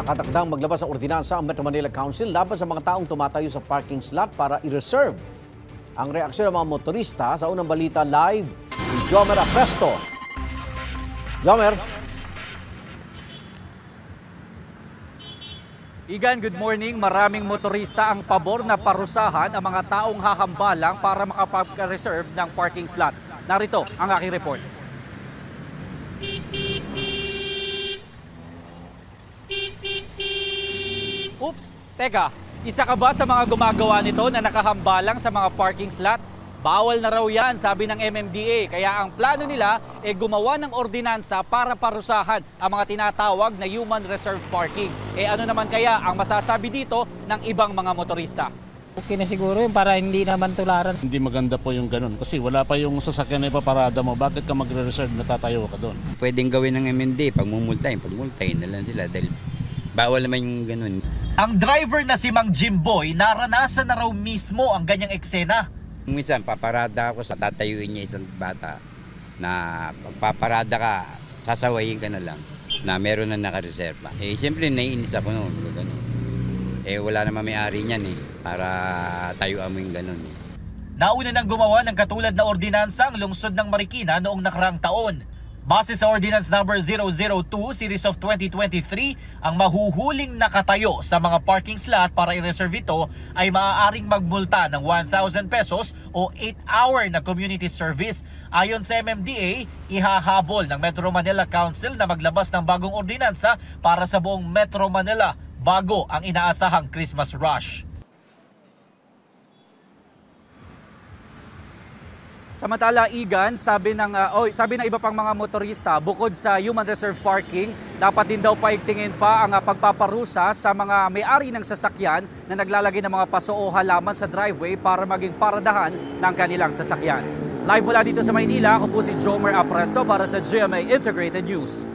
Nakatakdang maglabas ng ordinansa ang Metro Manila Council laban sa mga taong tumatayo sa parking slot para i-reserve. Ang reaksyon ng mga motorista sa unang balita live ni Jomer Apresto. Jomer. Igan, good morning. Maraming motorista ang pabor na parusahan ang mga taong hahambalang para makapag-reserve ng parking slot. Narito ang aking report. Oops! Teka, isa ka ba sa mga gumagawa nito na nakahambalang sa mga parking slot? Bawal na raw yan, sabi ng MMDA. Kaya ang plano nila ay gumawa ng ordinansa para parusahan ang mga tinatawag na human reserve parking. Ano naman kaya ang masasabi dito ng ibang mga motorista? Okay na siguro yun para hindi naman tularan. Hindi maganda po yung ganun kasi wala pa yung sasakyan na ipaparada mo. Bakit ka magre-reserve na tatayo ka doon? Pwedeng gawin ng MMDA, pagmumultahin na lang sila dahil bawal naman yung ganun. Ang driver na si Mang Jimboy, naranasan na raw mismo ang ganyang eksena. Minsan paparada ako sa tatayuin niya isang bata na pagpaparada ka, sasawayin ka na lang na meron na nakareserva. Siyempre naiinis ako noon. Wala naman may-ari niyan para tayuan mo yung ganun. Nauna nang gumawa ng katulad na ordinansa ang lungsod ng Marikina noong nakaraang taon. Base sa Ordinance Number 002 Series of 2023, ang mahuhuling nakatayo sa mga parking slot para i-reserve ito ay maaaring magmulta ng 1,000 pesos o 8-hour na community service. Ayon sa MMDA, ihahabol ng Metro Manila Council na maglabas ng bagong ordinansa para sa buong Metro Manila bago ang inaasahang Christmas rush. Samantala, Igan, sabi ng iba pang mga motorista, bukod sa human reserve parking, dapat din daw paigtingin pa ang pagpaparusa sa mga may-ari ng sasakyan na naglalagay ng mga paso o halaman sa driveway para maging paradahan ng kanilang sasakyan. Live mula dito sa Maynila, ako po si Jomer Apresto para sa GMA Integrated News.